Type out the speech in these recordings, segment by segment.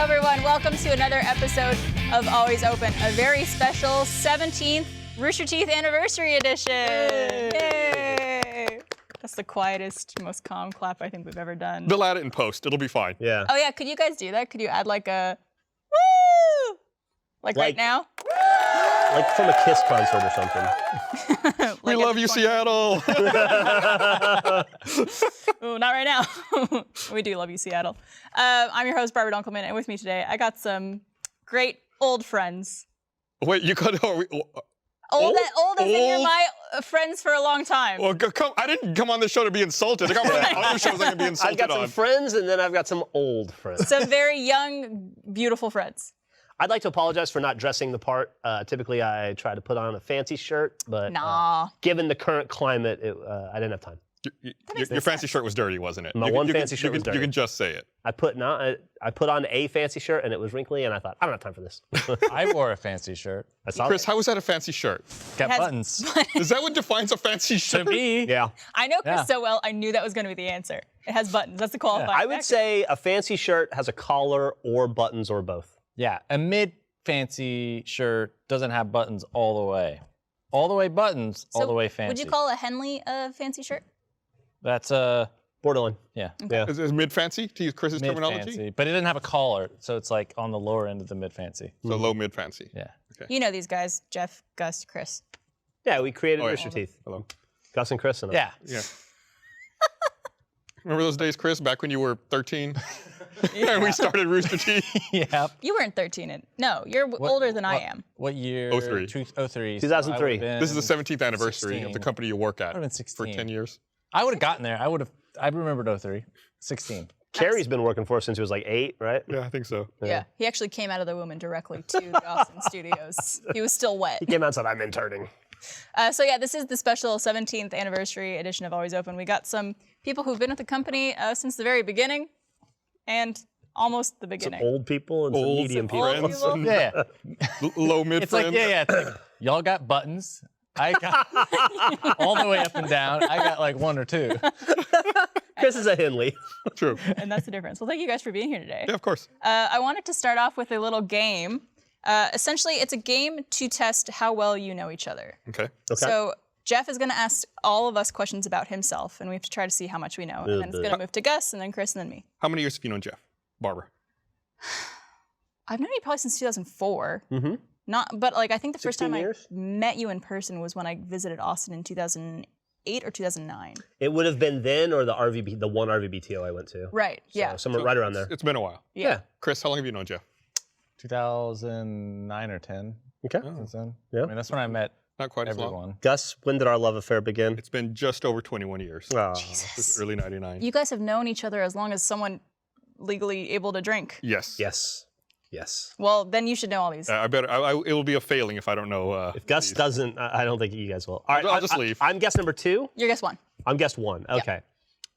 everyone. Welcome to another episode of Always Open, a very special 17th Rooster Teeth Anniversary Edition. Yay! That's the quietest, most calm clap I think we've ever done. They'll add it in post. It'll be fine. Yeah. Oh yeah, could you guys do that? Could you add like a woo? Like right now? Like from a Kiss concert or something. Like we love you, Seattle. Ooh, not right now. We do love you, Seattle. I'm your host, Barbara Dunkelman, and with me today, I got some great old friends. Wait, you got Old as in you're my friends for a long time. Well, I didn't come on this show to be insulted. I got one of the other shows I can be insulted I've got some friends, and then I've got some old friends. Some very young, beautiful friends. I'd like to apologize for not dressing the part. Typically, I try to put on a fancy shirt, but given the current climate, I didn't have time. Your fancy shirt was dirty, wasn't it? My fancy shirt was dirty. You can just say it. I put on a fancy shirt, and it was wrinkly, and I thought, I don't have time for this. I wore a fancy shirt. Chris, how was that a fancy shirt? Got buttons. Is that what defines a fancy shirt? To be. Yeah. I know Chris so well, I knew that was going to be the answer. It has buttons. That's the qualifying I would say a fancy shirt has a collar or buttons or both. Yeah, a mid-fancy shirt doesn't have buttons all the way. All the way buttons, all the way fancy. Would you call a Henley a fancy shirt? That's borderline. Yeah. Okay. Is mid-fancy, to use Chris's terminology? Mid-fancy, but it didn't have a collar, so it's like on the lower end of the mid-fancy. So low mid-fancy. Yeah. Okay. You know these guys, Geoff, Gus, Chris. Yeah, we created Rooster Teeth. Hello. Gus and Chris and Yeah. Yeah. Remember those days, Chris, back when you were 13? And we started Rooster Teeth? Yeah. You weren't 13. No, you're older than I am. What year? 03. 03. 2003. This is the 17th anniversary of the company you work at. I would have been 16. For 10 years. I would have gotten there. I remembered 03. 16. Carrie's been working for us since he was like 8, right? Yeah, I think so. Yeah, he actually came out of the womb and directly to the Austin studios. He was still wet. He came out and said, I'm interning. So yeah, this is the special 17th anniversary edition of Always Open. We got some people who've been with the company since the very beginning and almost the beginning. Some old people and some medium people. Friends and Yeah. low mid It's friends. like, it's like, y'all got buttons. I got all the way up and down. I got like one or two. Chris is a Henley. True. And that's the difference. Well, thank you guys for being here today. Yeah, of course. I wanted to start off with a little game. Essentially, it's a game to test how well you know each other. Okay. So Geoff is going to ask all of us questions about himself, and we have to try to see how much we know. And then it's going to move to Gus, and then Chris, and then me. How many years have you known Geoff? Barbara? I've known you probably since 2004. Mm-hmm. But like I think the first time years? I met you in person was when I visited Austin in 2008 or 2009. It would have been then or the one RVBTO I went to. Right, yeah. Somewhere right around there. It's been a while. Yeah. Chris, how long have you known Geoff? 2009 or 10. Okay. Since then. Yeah. I mean, that's when I met Not quite as long. everyone. Gus, when did our love affair begin? It's been just over 21 years. Oh. It's early 99. You guys have known each other as long as someone legally able to drink. Yes. Yes. Yes. Well, then you should know all these. I better. It will be a failing if I don't know. If Gus doesn't, I don't think you guys will. All right, I'll just leave. I'm guest number 2. You're guess one. I'm guest 1. Okay.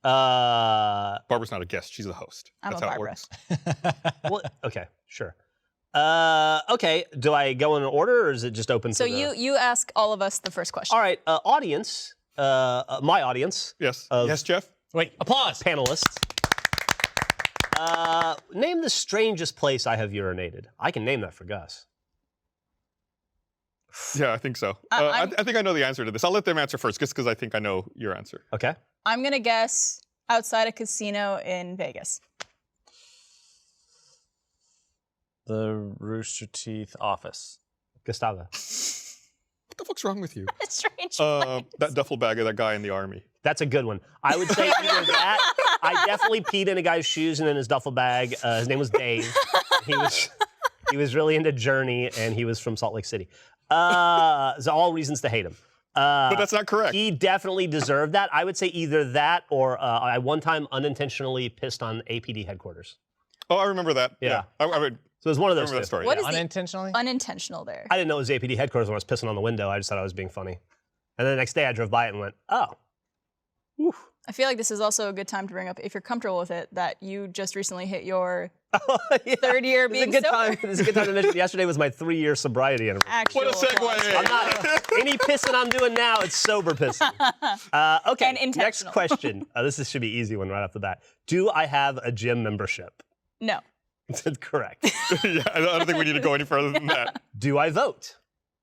Barbara's not a guest. She's a host. I'm That's a how it Barbara. works. Well, okay, sure. Okay, do I go in order or is it just open So to the... you ask all of us the first question. All right, audience, my audience. Yes. Of Yes, Geoff? Wait, applause. Panelists. Name the strangest place I have urinated. I can name that for Gus. Yeah, I think so. I think I know the answer to this. I'll let them answer first, just because I think I know your answer. Okay. I'm going to guess outside a casino in Vegas. The Rooster Teeth office. Gustavo. What the fuck's wrong with you? A strange place. That duffel bag of that guy in the army. That's a good one. I would say either that. I definitely peed in a guy's shoes and in his duffel bag. His name was Dave. He was really into Journey, and he was from Salt Lake City. So all reasons to hate him. But that's not correct. He definitely deserved that. I would say either that or I one time unintentionally pissed on APD headquarters. Oh, I remember that. Yeah. I would So it was one of those remember two. that story. What yeah. is the Unintentionally? unintentional there? I didn't know it was APD headquarters when I was pissing on the window. I just thought I was being funny. And then the next day I drove by it and went, oh. Oof. I feel like this is also a good time to bring up, if you're comfortable with it, that you just recently hit your Yeah. third year being sober. This is a good time to mention. Yesterday was my 3-year sobriety anniversary. Actual What a segue. I'm not, any pissing I'm doing now, it's sober pissing. Okay, And next intentional. question. Should be an easy one right off the bat. Do I have a gym membership? No. Correct. Yeah, I don't think we need to go any further than that. Do I vote?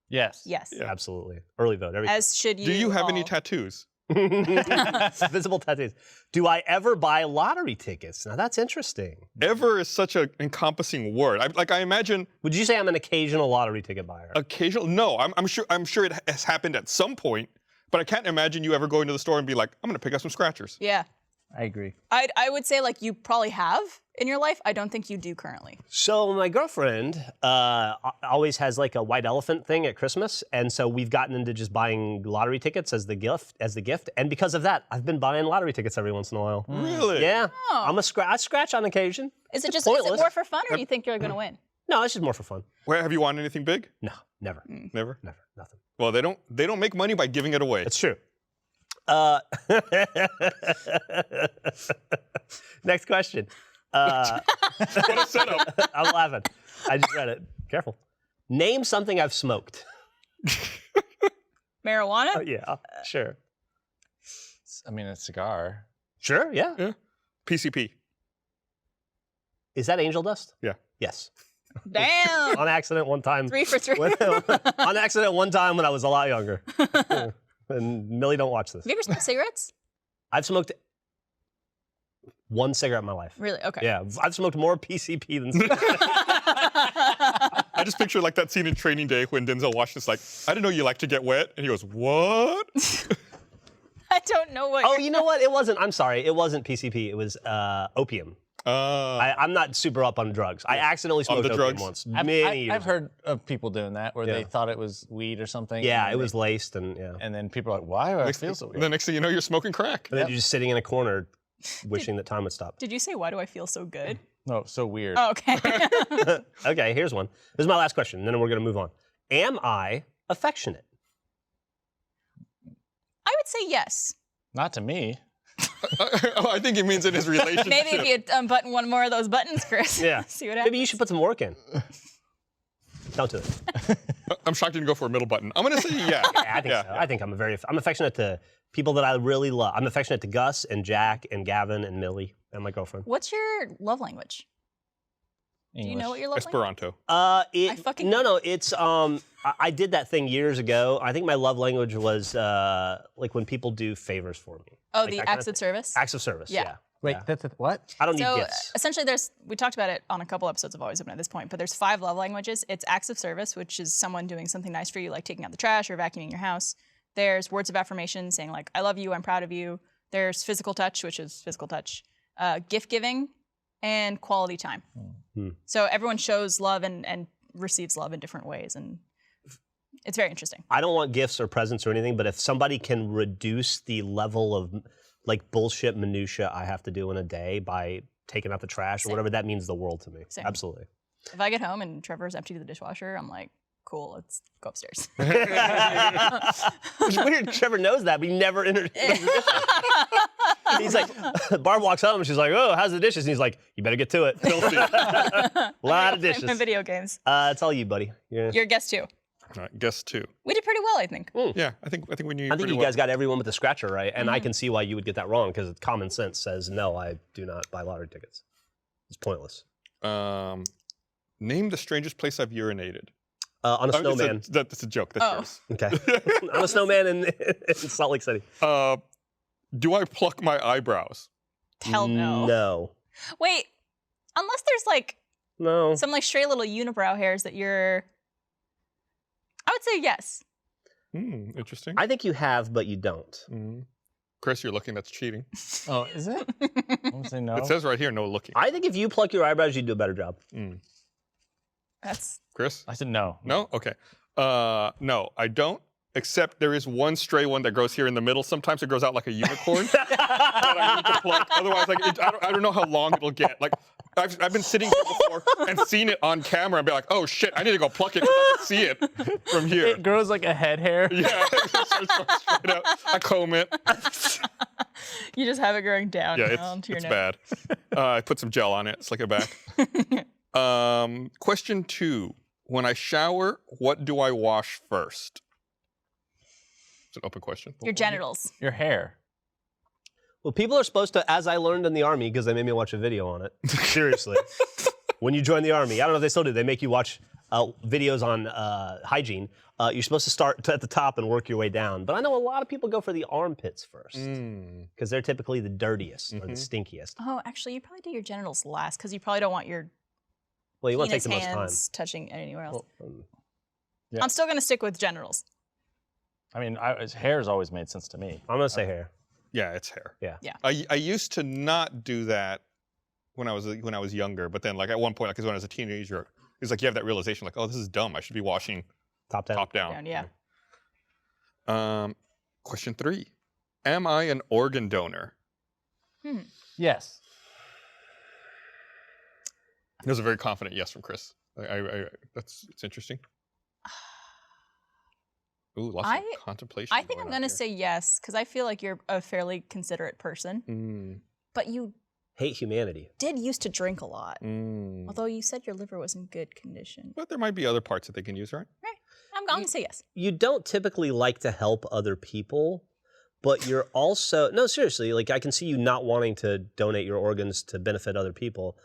Yes. Yes. Yeah. Absolutely. Early vote. Everything. As should you. Do you have any all. tattoos? Visible tattoos. Do I ever buy lottery tickets? Now that's interesting. Ever is such an encompassing word. I imagine Would you say I'm an occasional lottery ticket buyer? occasional. No, I'm sure it has happened at some point, but I can't imagine you ever going to the store and be like, I'm gonna pick up some scratchers. Yeah. I agree. I would say like you probably have in your life. I don't think you do currently. So my girlfriend always has like a white elephant thing at Christmas, and so we've gotten into just buying lottery tickets as the gift. And because of that, I've been buying lottery tickets every once in a while. Really? Yeah, Oh. I scratch on occasion. Is it It's just is it pointless. more for fun, or do you think you're gonna win? No, it's just more for fun. Where have you won anything big? No, never, Never. never, nothing. Well, they don't make money by giving it away. It's true. Next question. What a setup. I'm laughing. I just read it. Careful. Name something I've smoked. Marijuana? Yeah, sure. I mean, a cigar. Sure, yeah. Yeah. PCP. Is that angel dust? Yeah. Yes. Damn. On accident one time. 3 for 3. On accident one time when I was a lot younger. And Millie, don't watch this. Have you ever smoked cigarettes? I've smoked one cigarette in my life. Really? Okay. Yeah, I've smoked more PCP than cigarettes. I just picture like that scene in Training Day when Denzel Washington's like, I didn't know you like to get wet. And he goes, what? I don't know what. Oh, you know what? It wasn't. I'm sorry. It wasn't PCP. It was opium. I'm not super up on drugs. I accidentally smoked the opium drugs? once. I've Many years I've heard of people doing that where Yeah. they thought it was weed or something. Yeah, and it then was laced and yeah. And then people are like, why do I feel so weird? The next thing you know, you're smoking crack. And then you're just sitting in a corner wishing that time would stop. Did you say why do I feel so good? No, so weird. Oh, okay. Okay, here's one. This is my last question, and then we're going to move on. Am I affectionate? I would say yes. Not to me. Oh, I think he means in his relationship. Maybe if you unbutton one more of those buttons, Chris. Yeah. See what happens. Maybe you should put some work in. Don't do it. I'm shocked you didn't go for a middle button. I'm going to say yeah. Yeah, I think so. I think I'm affectionate to people that I really love. I'm affectionate to Gus and Jack and Gavin and Millie and my girlfriend. What's your love language? Do you know what your love language? Esperanto. It's I did that thing years ago. I think my love language was like when people do favors for me. Oh, Like the that kind acts of service? Acts of service. Yeah. Yeah. Wait, Yeah. that's what? I don't need So gifts. essentially we talked about it on a couple episodes of Always Open at this point, but there's 5 love languages. It's acts of service, which is someone doing something nice for you, like taking out the trash or vacuuming your house. There's words of affirmation saying like, I love you, I'm proud of you. There's physical touch, which is physical touch. Gift giving and quality time. So everyone shows love and receives love in different ways, and it's very interesting. I don't want gifts or presents or anything, but if somebody can reduce the level of like bullshit minutia I have to do in a day by taking out the trash or whatever, that means the world to me. Same. Absolutely. If I get home and Trevor's emptied the dishwasher, I'm like, cool, let's go upstairs. It's weird. Trevor knows that, but he never He's like, Barb walks home and she's like, oh, how's the dishes? And he's like, you better get to it. A lot of dishes. In video games. It's all you, buddy. Yeah. You're a guest too. All right, guess 2. We did pretty well, I think. Yeah, I think we knew. I think you guys got everyone with the scratcher right, and Mm-hmm. I can see why you would get that wrong because common sense says no, I do not buy lottery tickets. It's pointless. Name the strangest place I've urinated. On a snowman. That's a joke. That's Oh. yours. Okay. On a snowman in Salt Lake City. Do I pluck my eyebrows? Hell no. No. Wait, unless there's like No. some like stray little unibrow hairs that you're. I would say yes. Interesting. I think you have, but you don't. Chris, you're looking. That's cheating. Oh, is it? I'm gonna say no. It says right here, no looking. I think if you pluck your eyebrows, you'd do a better job. That's. Chris? I said no. No? Okay. No, I don't. Except there is one stray one that grows here in the middle. Sometimes it grows out like a unicorn that I need to pluck. Otherwise, like I don't know how long it'll get. Like I've been sitting here before and seen it on camera and be like, oh shit, I need to go pluck it because I can see it from here. It grows like a head hair. Yeah, it starts going straight out. I comb it. You just have it growing down Yeah, onto your it's neck. bad. I put some gel on it, slick it back. Question 2. When I shower, what do I wash first? It's an open question. Your genitals. Your hair. Well, people are supposed to, as I learned in the Army, because they made me watch a video on it. Seriously. when you join the army. I don't know if they still do. They make you watch videos on hygiene. You're supposed to start at the top and work your way down. But I know a lot of people go for the armpits first because they're typically the dirtiest or the stinkiest. Oh, actually, you probably do your genitals last because you probably don't want your Well, you want to take penis the most time. hands touching anywhere else. Yeah. I'm still going to stick with genitals. I mean, hair's always made sense to me. I'm gonna say hair. Yeah, it's hair. Yeah. Yeah. I used to not do that when I was younger, but then like at one point, like 'cause when I was a teenager, it's like you have that realization, like, oh, this is dumb. I should be washing Top down. top down. Yeah. Question 3: Am I an organ donor? Yes. There's a very confident yes from Chris. It's interesting. Ooh, lots of contemplation. I think I'm going to say yes because I feel like you're a fairly considerate person. But you Hate humanity. did used to drink a lot. Although you said your liver was in good condition. But there might be other parts that they can use, right? I'm going to say yes. You don't typically like to help other people, but you're also no, seriously. Like I can see you not wanting to donate your organs to benefit other people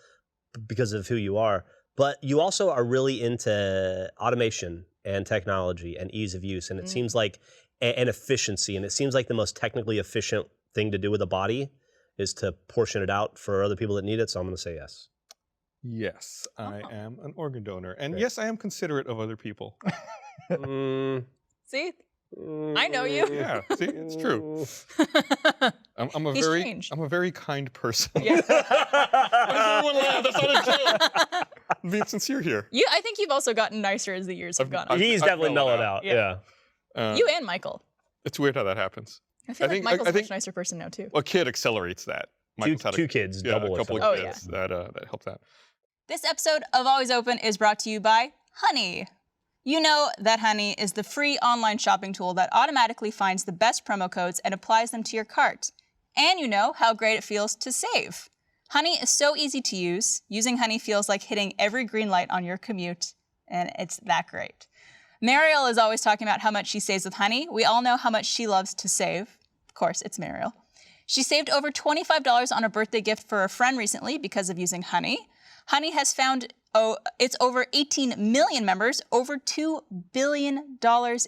because of who you are. But you also are really into automation and technology and ease of use, and it seems like and efficiency, and it seems like the most technically efficient thing to do with a body is to portion it out for other people that need it. So I'm going to say yes. Yes, I am an organ donor, and yes, I am considerate of other people. See? I know you. Yeah, see, it's true. I'm a He's very changed. I'm a very kind person. Yeah. Everyone laugh. That's not a joke. I'm being sincere here. I think you've also gotten nicer as the years have gone on. He's I've definitely mellowed mellowed out. Yeah. Yeah. You and Michael. It's weird how that happens. I feel I like think- Michael's I a think- much nicer person now, too. A kid accelerates that. Michael's had Two kids, yeah, double a couple accelerate. of kids that helps out. This episode of Always Open is brought to you by Honey. You know that Honey is the free online shopping tool that automatically finds the best promo codes and applies them to your cart. And you know how great it feels to save. Honey is so easy to use. Using Honey feels like hitting every green light on your commute, and it's that great. Mariel is always talking about how much she saves with Honey. We all know how much she loves to save. Of course, it's Mariel. She saved over $25 on a birthday gift for a friend recently because of using Honey. Honey has found it's over 18 million members, over $2 billion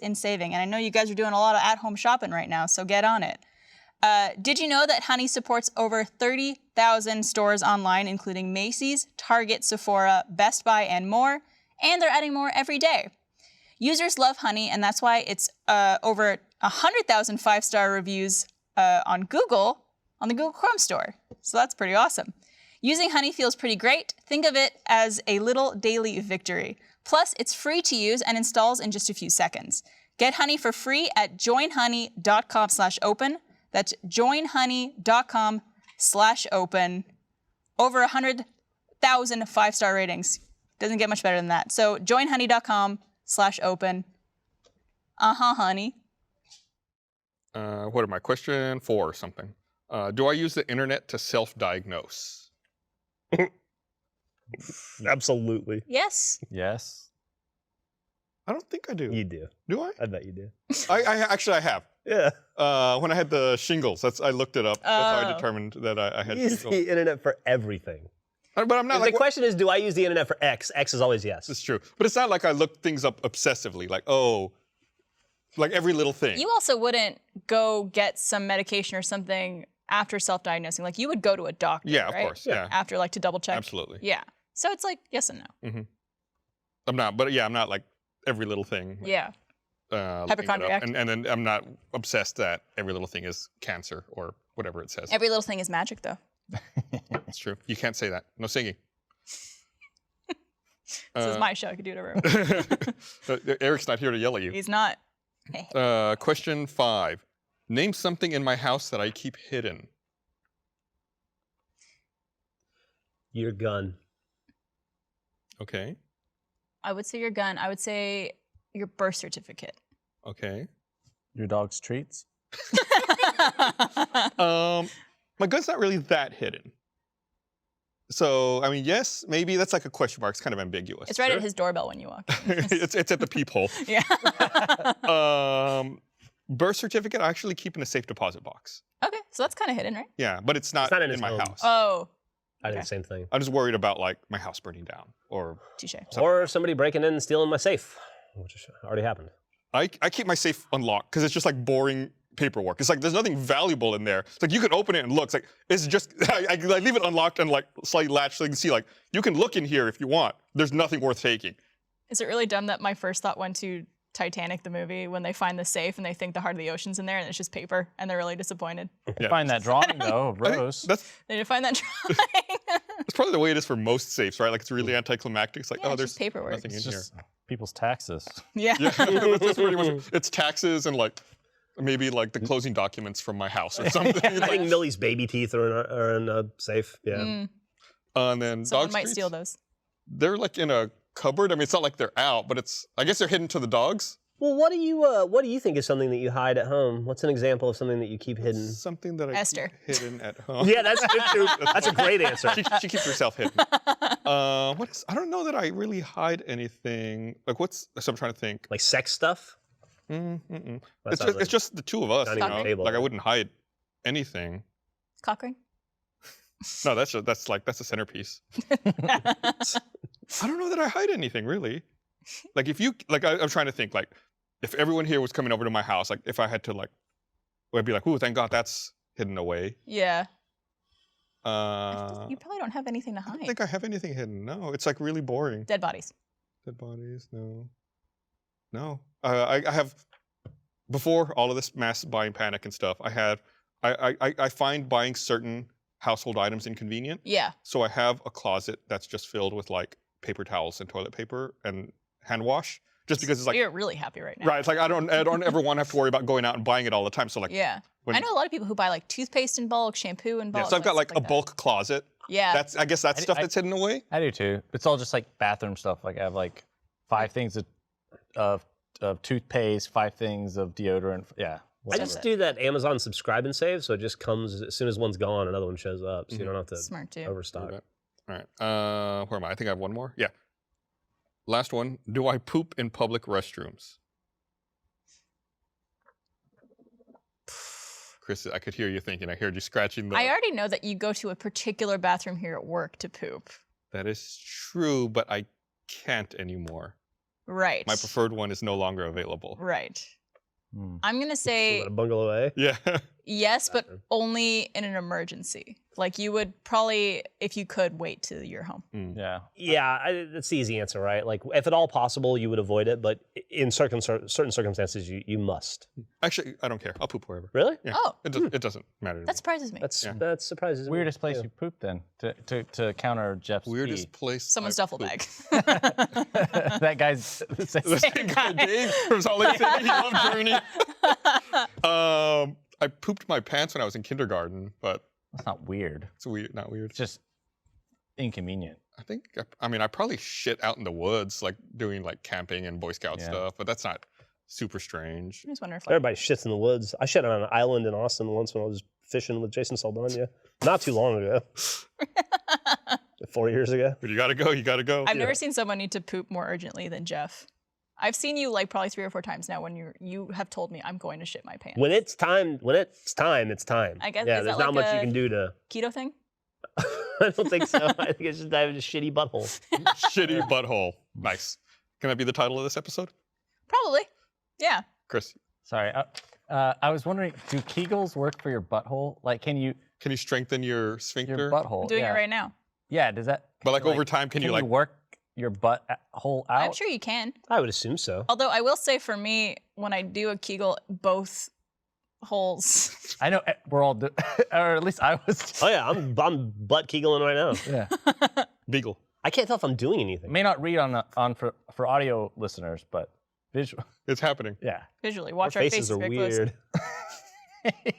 in saving. And I know you guys are doing a lot of at-home shopping right now, so get on it. Did you know that Honey supports over 30,000 stores online, including Macy's, Target, Sephora, Best Buy, and more? And they're adding more every day. Users love Honey, and that's why it's over 100,000 five-star reviews on Google, on the Google Chrome store. So that's pretty awesome. Using Honey feels pretty great. Think of it as a little daily victory. Plus, it's free to use and installs in just a few seconds. Get Honey for free at joinhoney.com/open. That's joinhoney.com/open. Over 100,000 five-star ratings. Doesn't get much better than that. So joinhoney.com/open. Honey. What am I? Question 4 or something. Do I use the internet to self-diagnose? Absolutely. Yes. Yes. I don't think I do. You do. Do I? I bet you do. I actually I have. Yeah. When I had the shingles, I looked it up. That's how I Oh. determined that I had You use shingles. the internet for everything. But I'm not The like. question is, do I use the internet for X? X is always yes. It's true. But it's not like I look things up obsessively. Like, oh, like every little thing. You also wouldn't go get some medication or something after self-diagnosing. Like you would go to a doctor, Yeah, of right? course. Yeah. After like to double check. Absolutely. Yeah. So it's like yes and no. I'm not. But yeah, I'm not like every little thing. Like, Yeah. looking it up. Hypochondriac. And then I'm not obsessed that every little thing is cancer or whatever it says. Every little thing is magic, though. It's true. You can't say that. No singing. This is my show. I could do whatever. I want. Eric's not here to yell at you. He's not. Question 5. Name something in my house that I keep hidden. Your gun. Okay. I would say your gun. I would say your birth certificate. Okay. Your dog's treats? My gun's not really that hidden. So, I mean, yes, maybe that's like a question mark. It's kind of ambiguous. It's right at his doorbell when you walk in. it's at the peephole. Yeah. Birth certificate, I actually keep in a safe deposit box. Okay, so that's kind of hidden, right? Yeah, but it's not It's not in in his my home. house. Oh. I did the same thing. I'm just worried about like my house burning down or Touche. Or somebody breaking in and stealing my safe, which already happened. I keep my safe unlocked because it's just like boring paperwork. It's like there's nothing valuable in there. It's like you can open it and look. It's like it's just I leave it unlocked and like slightly latched so you can see like you can look in here if you want. There's nothing worth taking. Is it really dumb that my first thought went to Titanic, the movie, when they find the safe and they think the heart of the ocean's in there and it's just paper and they're really disappointed? Yeah. Find that drawing though of I think Rose. They didn't find that drawing. That's probably the way it is for most safes, right? Like it's really anticlimactic. It's like, Yeah, oh, it's there's just paperwork. nothing in It's here. just people's taxes. Yeah. Yeah, that's pretty much it. It's taxes and like maybe like the closing documents from my house or something. I Like, think Millie's baby teeth are in a safe. Yeah. and then Someone dog might treats, steal those. They're like in a cupboard. I mean, it's not like they're out, but I guess they're hidden to the dogs. Well, what do you think is something that you hide at home? What's an example of something that you keep hidden? Something that I Esther. keep hidden at home. Yeah, that's good too. That's a great answer. She keeps herself hidden. I don't know that I really hide anything. Like so I'm trying to think. Like sex stuff? It's sounds like- just the two of us. Not You even know? a table. Like I wouldn't hide anything. Cock ring? No, that's a centerpiece. I don't know that I hide anything really. Like if you like, I'm trying to think like, if everyone here was coming over to my house, like if I had to like, I'd be like, ooh, thank God that's hidden away. Yeah. I You probably don't have anything to hide. don't think I have anything hidden. No, it's like really boring. Dead bodies. Dead bodies, no. No. I have, before all of this mass buying panic and stuff, I find buying certain household items inconvenient. Yeah. So I have a closet that's just filled with like paper towels and toilet paper and hand wash. Just because it's like, You're really happy right now. right, it's like I don't ever want to have to worry about going out and buying it all the time. So like, Yeah. when- I know a lot of people who buy like toothpaste in bulk, shampoo in bulk. yeah, so I've got like stuff a that. bulk closet. Yeah. I guess that's stuff I- that's hidden away. I do too. It's all just like bathroom stuff. Like I have like 5 things of toothpaste, 5 things of deodorant. Yeah. I whatever. just do that Amazon subscribe and save, so it just comes as soon as one's gone, another one shows up, so you don't have to Smart too. overstock. Okay. All right. Where am I? I think I have one more. Yeah. Last one. Do I poop in public restrooms? Chris, I could hear you thinking. I heard you scratching the. I already know that you go to a particular bathroom here at work to poop. That is true, but I can't anymore. Right. My preferred one is no longer available. Right. Hmm. I'm gonna say Let a bungalow away. Yeah. yes, but only in an emergency. Like you would probably, if you could, wait till you're home. Yeah. Yeah, that's the easy answer, right? Like, if at all possible, you would avoid it, but in certain circumstances, you must. Actually, I don't care. I'll poop wherever. Really? Yeah. Oh. It doesn't matter. To That surprises me. That surprises me. Weirdest place Yeah. you pooped then to counter Jeff's me. Weirdest pee. place. Someone's I've duffel pooped. bag. That guy's The same guy, Dave from Salt Lake City. He loved Journey. I pooped my pants when I was in kindergarten, but That's not weird. it's weird. Not weird. It's just inconvenient. I mean, I probably shit out in the woods, like doing like camping and Boy Scout Yeah. stuff, but that's not super strange. I just wonder if like, Everybody shits in the woods. I shit on an island in Austin once when I was fishing with Jason Saldana. Not too long ago. 4 years ago. But you gotta go. You gotta go. I've never seen someone need to poop more urgently than Geoff. I've seen you like probably 3 or 4 times now when you have told me I'm going to shit my pants. When it's time, it's time. I guess- Yeah, is there's that not like much you a- can do to. Keto thing? I don't think so. I think it's just having a shitty butthole. Shitty butthole. Nice. Can that be the title of this episode, Probably. Yeah. Chris? Sorry. I was wondering, do Kegels work for your butthole? Like, can you Can you strengthen your sphincter? your butthole? I'm doing yeah. it right now. Yeah. Does that? But like can you, over time, can you like? work your butt hole out? I'm sure you can. I would assume so. Although I will say for me, when I do a Kegel, both holes. I know we're all, or at least I was. Oh yeah, I'm butt kegeling right now. Yeah. Beagle. I can't tell if I'm doing anything. May not read on for audio listeners, but visual. It's happening. Yeah. Visually, watch our faces are very weird. closely.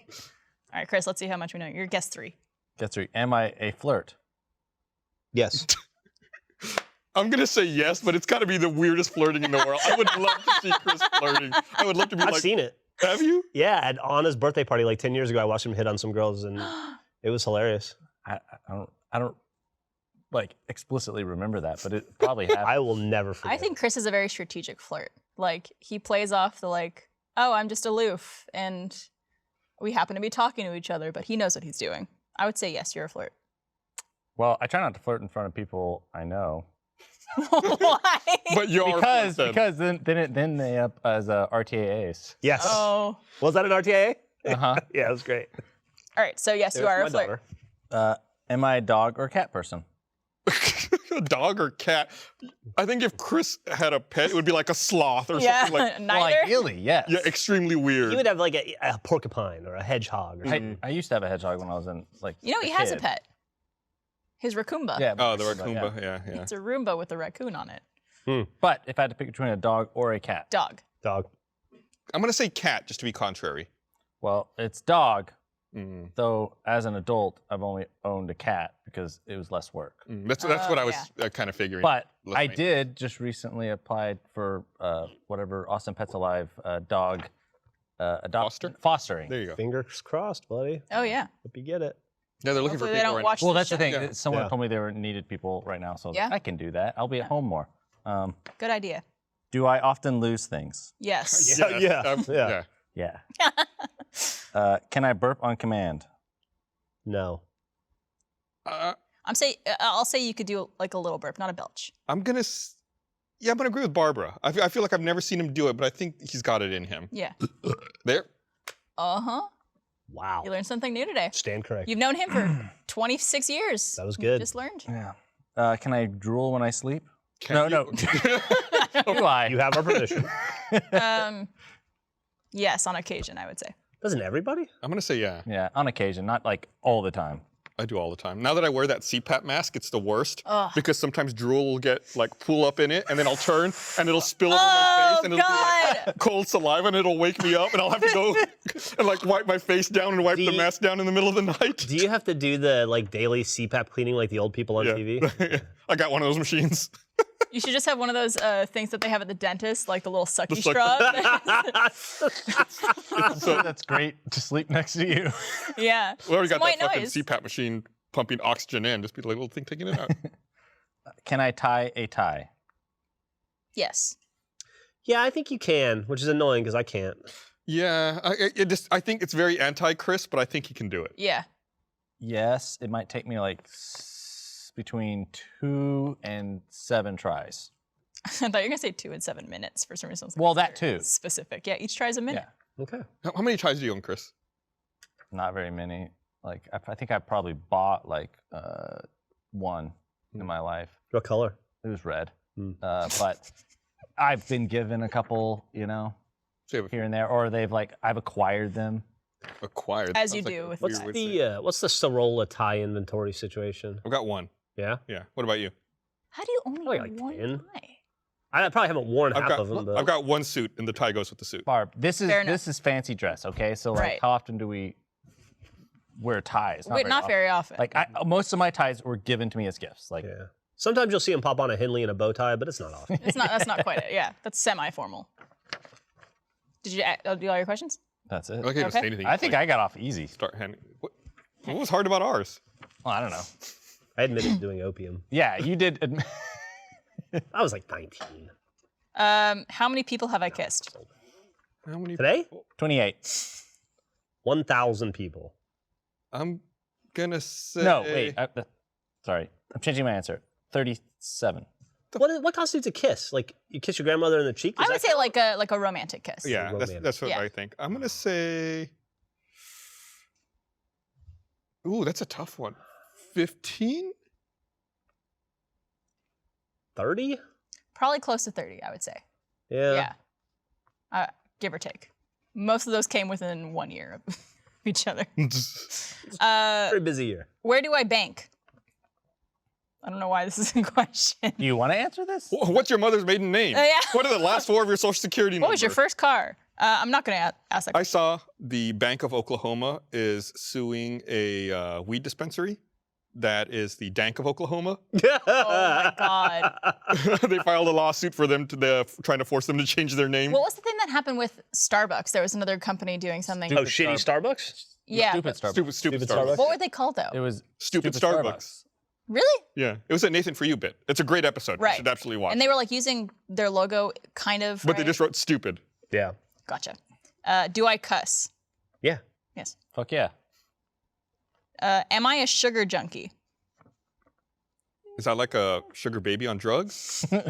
All right, Chris, let's see how much we know. You're guess 3. Guess 3. Am I a flirt? Yes. I'm gonna say yes, but it's gotta be the weirdest flirting in the world. I would love to see Chris flirting. I would love to be I've like, seen it. have you? Yeah, at Anna's birthday party like 10 years ago, I watched him hit on some girls, and it was hilarious. I don't like explicitly remember that, but it probably happened. I will never forget. I think Chris is a very strategic flirt. Like, he plays off the like, oh, I'm just aloof, and we happen to be talking to each other, but he knows what he's doing. I would say yes, you're a flirt. Well, I try not to flirt in front of people I know. Why? But you are Because then they up as RTAs. Yes. Oh. Was that an RTA? Uh-huh. Yeah, it was great. All right. So yes, you are a flirt. Am I a dog or a cat person? a dog or cat. I think if Chris had a pet, it would be like a sloth or Yeah. something like. Neither. Well, ideally, yes. Yeah, extremely weird. You would have like a porcupine or a hedgehog or something. I used to have a hedgehog when I was in like. You know, he has a pet. His Raccoomba. Yeah. Oh, the Raccoomba. Yeah. It's a Roomba with a raccoon on it. But if I had to pick between a dog or a cat, Dog. Dog. I'm gonna say cat just to be contrary. well, it's dog. Though as an adult, I've only owned a cat because it was less work. That's what I was kind of figuring. But Less I maintenance. did just recently applied for whatever Austin Pets Alive dog fostering. There you go. Fingers crossed, buddy. Oh yeah. Hope you get it. Yeah, they're looking Hopefully for they people don't right watch Well, this that's the show. thing. Yeah. Someone Yeah. told me they were needed people right now, so Yeah. I can do that. I'll be at home more. Good idea. Do I often lose things? Yes. now. Yeah. Yeah. Can I burp on command? No. I'll say you could do like a little burp, not a belch. I'm gonna agree with Barbara. I feel like I've never seen him do it, but I think he's got it in him. Yeah. There. Uh-huh. Wow. You learned something new today. Stand correct. You've known him for 26 years. That was You good. just learned. Yeah. Can I drool when I sleep? Can No. Do I? You have our permission. Yes, on occasion, I would say. Doesn't everybody? I'm gonna say yeah. Yeah, on occasion, not like all the time. I do all the time. Now that I wear that CPAP mask, it's the worst Ugh. because sometimes drool will get like pool up in it, and then I'll turn and it'll spill over my face, and it'll be like cold saliva, and it'll wake me up, and I'll have to go and like wipe my face down and wipe the mask down in the middle of the night. Do you have to do the like daily CPAP cleaning like the old people on TV? I got one of those machines. You should just have one of those things that they have at the dentist, like the little sucky suck- straw. So that's great to sleep next to you. Yeah. We already got White that fucking noise. CPAP machine pumping oxygen in. Just be the little thing taking it out. Can I tie a tie? Yes. Yeah, I think you can, which is annoying because I can't. Yeah, I think it's very anti-Chris, but I think he can do it. Yeah. Yes, it might take me like between 2 and 7 tries. I thought you were going to say 2 and 7 minutes for some reason. Well, that too. Specific. Yeah, each try is a minute. Yeah, Okay. How many ties do you own, Chris? not very many. Like I think I probably bought like one in my life. What color? It was red, but I've been given a couple, you know, here and there, or I've acquired them. Acquired. As you Sounds do like with a What's weird way to say it. what's the Sorolla tie inventory situation? I've got one. Yeah. Yeah. What about you? How do you only Probably have like one 10. tie? I probably haven't worn I've half got of them, but I've got one suit, and the tie goes with the suit. Barb, this Fair enough. is fancy dress, okay? So like, Right. how often do we wear ties? Wait, not very often. Like most of my ties were given to me as gifts. Like, yeah. Sometimes you'll see him pop on a Henley and a bow tie, but it's not often. That's not quite it. Yeah, that's semi-formal. Did you do all your questions? that's it. I can't even say Okay. anything. I think I got off easy. start handing. What was hard about ours? Well, I don't know. I admitted to doing opium. Yeah, you did. I was like 19. How many people have I kissed? How many? Today? 28. 1,000 people. I'm gonna say. No, wait. Sorry, I'm changing my answer. 37. What constitutes a kiss? Like you kiss your grandmother in the cheek? I Does would that say count? like a romantic kiss. Yeah, Romantic. that's what Yeah. I think. I'm gonna say. Ooh, that's a tough one. 15? 30? Probably close to 30, I would say. Yeah. Yeah. Give or take. Most of those came within 1 year of each other. Very busy year. Where do I bank? I don't know why this is a question. Do you want to answer this? What's your mother's maiden name? Yeah. What are the last 4 of your social security numbers? What was your first car? I'm not going to ask that I question. saw the Bank of Oklahoma is suing a weed dispensary. That is the Dank of Oklahoma. Oh my God. They filed a lawsuit for them trying to force them to change their name. What was the thing that happened with Starbucks? There was another company doing something. Oh, shitty Starbucks? Yeah. Stupid Starbucks. Stupid Stupid Starbucks. Starbucks. What were they called though? It was Stupid Starbucks. Really? Yeah, it was a Nathan For You bit. It's a great episode. Right. You should absolutely watch. And they were like using their logo kind of. but they right? just wrote stupid. Yeah. Gotcha. Do I cuss? Yeah. Yes. fuck yeah. Am I a sugar junkie? Is that like a sugar baby on drugs? I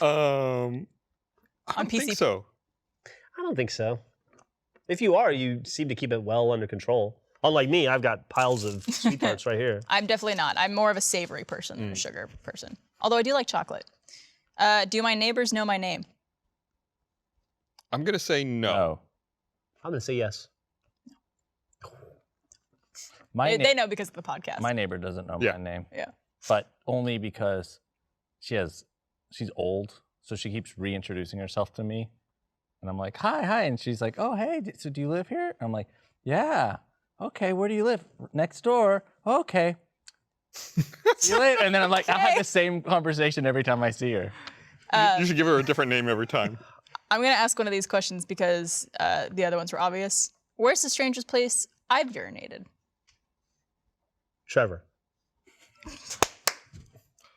don't think PCP? so. I don't think so. If you are, you seem to keep it well under control. Unlike me, I've got piles of sweet tarts right here. I'm definitely not. I'm more of a savory person than a sugar person. Although I do like chocolate. Do my neighbors know my name? I'm gonna say no. No. I'm going to say yes. They know because of the podcast. My neighbor doesn't know Yeah. my name. Yeah. But only because she's old, so she keeps reintroducing herself to me. And I'm like, hi. And she's like, oh, hey, so do you live here? And I'm like, yeah. Okay, where do you live? Next door. Okay. See you later. And then I'm like, I have the same conversation every time I see her. You should give her a different name every time. I'm going to ask one of these questions because the other ones were obvious. Where's the strangest place I've urinated? Trevor.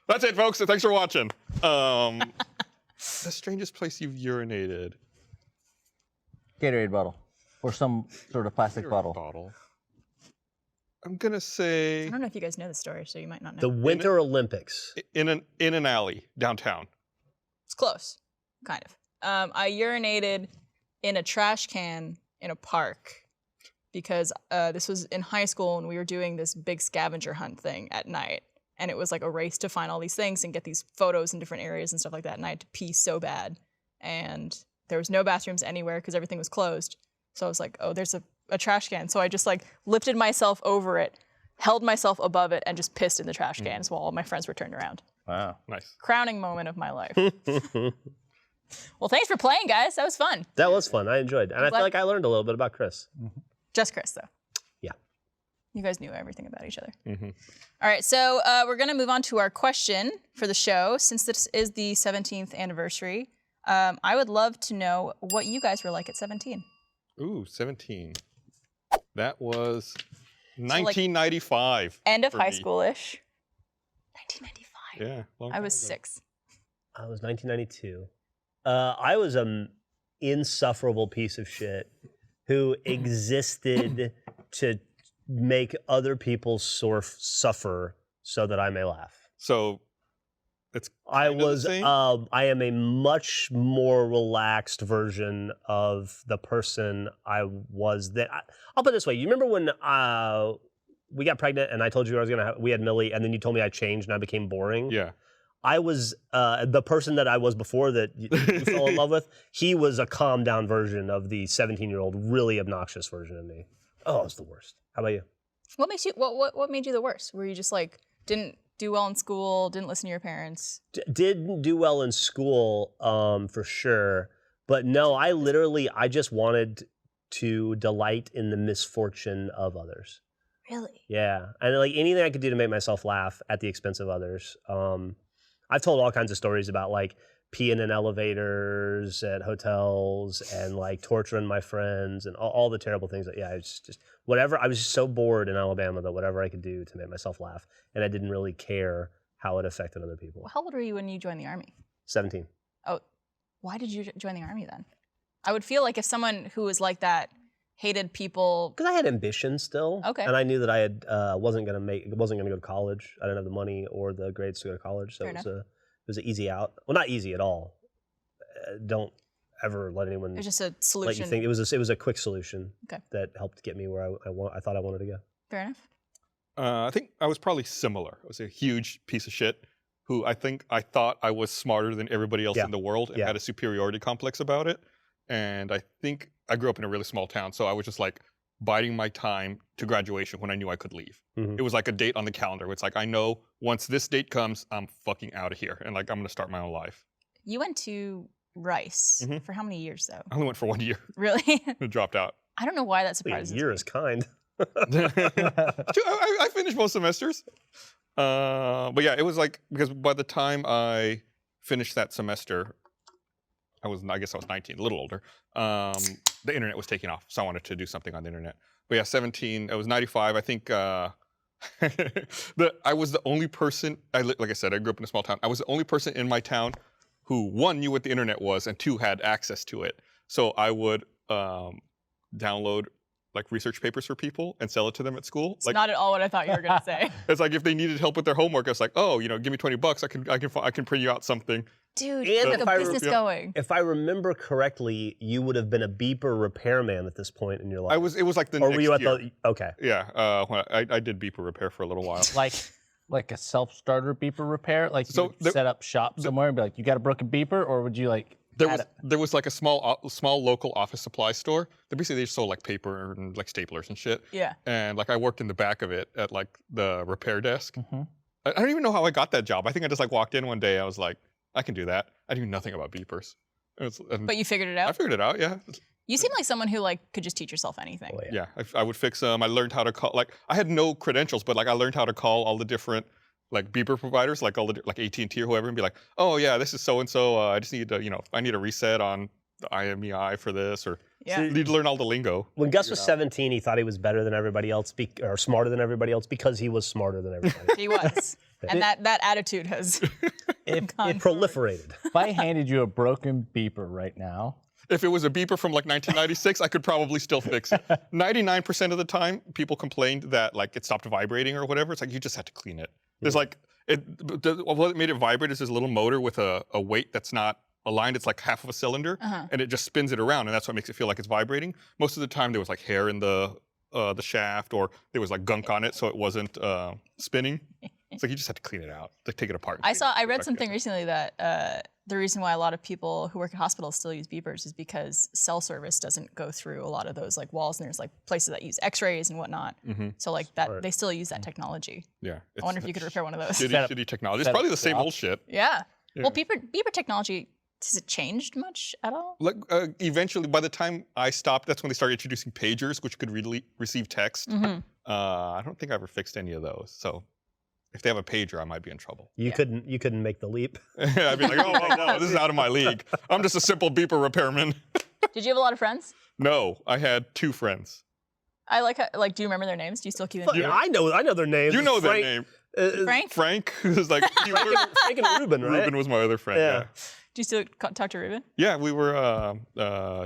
That's it, folks. Thanks for watching. The strangest place you've urinated. Gatorade bottle. Or some sort of plastic bottle. I'm gonna say I don't know if you guys know the story, so you might not know. The Winter Olympics. in an alley downtown. It's close, kind of. I urinated in a trash can in a park because this was in high school and we were doing this big scavenger hunt thing at night. And it was like a race to find all these things and get these photos in different areas and stuff like that. And I had to pee so bad. And there was no bathrooms anywhere because everything was closed. So I was like, oh, there's a trash can. So I just like lifted myself over it, held myself above it, and just pissed in the trash cans while all my friends were turned around. Wow. Nice. Crowning moment of my life. Well, thanks for playing, guys. That was fun. That was fun. I enjoyed it. And I feel glad- like I learned a little bit about Chris. Just Chris, though. Yeah. You guys knew everything about each other. Mm-hmm. All right, so we're going to move on to our question for the show. Since this is the 17th anniversary, I would love to know what you guys were like at 17. Ooh, 17. That was 1995. End of for high me. school-ish. 1995. Yeah. long I time was ago. 6. I was 1992. I was an insufferable piece of shit who existed to make other people suffer so that I may laugh. So it's I kind of the was. same? I am a much more relaxed version of the person I was. I'll put it this way. You remember when we got pregnant and I told you I was gonna we had Millie, and then you told me I changed and I became boring? Yeah. I was the person that I was before that you fell in love with. He was a calmed down version of the 17-year-old, really obnoxious version of me. Oh, it was the worst. How about you? What makes you? What made you the worst? Were you just like didn't do well in school, didn't listen to your parents? Didn't do well in school, for sure. But no, I just wanted to delight in the misfortune of others. Really? Yeah, and like anything I could do to make myself laugh at the expense of others. I've told all kinds of stories about like peeing in elevators at hotels and like torturing my friends and all the terrible things. Yeah, it's just whatever. I was just so bored in Alabama that whatever I could do to make myself laugh, and I didn't really care how it affected other people. Well, how old were you when you joined the Army? 17. Oh, why did you join the Army then? I would feel like if someone who was like that hated people. Because I had ambition still. Okay. And I knew that I had wasn't gonna go to college. I didn't have the money or the grades to go to college, so Fair it was an easy out. Well, not easy at all. Don't ever let anyone It was just a let solution. you think it was a quick solution Okay. that helped get me where I thought I wanted to go. Fair enough. I think I was probably similar. I was a huge piece of shit who I thought I was smarter than everybody else Yeah. in the world and Yeah. had a superiority complex about it. And I think I grew up in a really small town, so I was just like biding my time to graduation when I knew I could leave. Mhm. It was like a date on the calendar. It's like, I know once this date comes, I'm fucking out of here. And like, I'm going to start my own life. You went to Rice Mhm. for how many years though? I only went for 1 year. Really? and dropped out. I don't know why that Wait, a surprises year me. is kind. I finished most semesters. But yeah, it was like, because by the time I finished that semester, I guess I was 19, a little older. The internet was taking off, so I wanted to do something on the internet. But yeah, 17, it was 95. I think I was the only person, like I said, I grew up in a small town. I was the only person in my town who, one, knew what the internet was, and two, had access to it. So I would download like research papers for people and sell it to them at school. It's Like not at all what I thought you were gonna say. it's like if they needed help with their homework, it's like, oh, you know, give me $20, I can print you out something. Dude, And like if a I business yeah. going. If I remember correctly, you would have been a beeper repairman at this point in your life. It was like the or next were you at year. the? Okay. Yeah, when I did beeper repair for a little while. Like a self-starter beeper repair? Like So you would set up shop somewhere and be like, you got a broken beeper? Or would you like There was like a small local office supply store. They just sold like paper and like staplers and shit. Yeah. And like I worked in the back of it at like the repair desk. Mm-hmm. I don't even know how I got that job. I think I just like walked in one day. I was like, I can do that. I knew nothing about beepers. And But you figured it I out? figured it out. Yeah. You seem like someone who like could just teach yourself anything. Oh, yeah. Yeah. I would fix them. I learned how to call. Like I had no credentials, but like I learned how to call all the different like beeper providers, like all the like AT&T or whoever, and be like, oh yeah, this is so and so. I just need to, you know, I need a reset on the IMEI for this, or Yeah. you need to learn all the lingo. When Gus was 17, he thought he was better than everybody else, or smarter than everybody else, because he was smarter than everybody. He was. And that attitude has It gone proliferated. if I handed you a broken beeper right now, If it was a beeper from like 1996, I could probably still fix it. 99% of the time, people complained that like it stopped vibrating or whatever. It's like you just had to clean it. There's like what made it vibrate is this little motor with a weight that's not aligned. It's like half of a cylinder, and it just spins it around, and that's what makes it feel like it's vibrating. Most of the time, there was like hair in the shaft, or there was like gunk on it, so it wasn't spinning. It's like you just had to clean it out, like take it apart. I read something recently that the reason why a lot of people who work at hospitals still use beepers is because cell service doesn't go through a lot of those like walls, and there's like places that use X-rays and whatnot. So like that they still use that technology. Yeah. I wonder if you could repair one of those. Shitty technology. It's probably the same old shit. Yeah. Well, beeper technology, has it changed much at all? Like eventually, by the time I stopped, that's when they started introducing pagers, which could receive text. I don't think I ever fixed any of those. So if they have a pager, I might be in trouble. You couldn't make the leap. I'd be like, oh no, this is out of my league. I'm just a simple beeper repairman. Did you have a lot of friends? No, I had 2 friends. I like do you remember their names? Do you still keep in touch? Yeah, I know their names. You know Frank, their name. Frank? Frank was like Frank and Ruben, right? Ruben was my other friend. Yeah. Yeah. Do you still talk to Ruben? Yeah, we were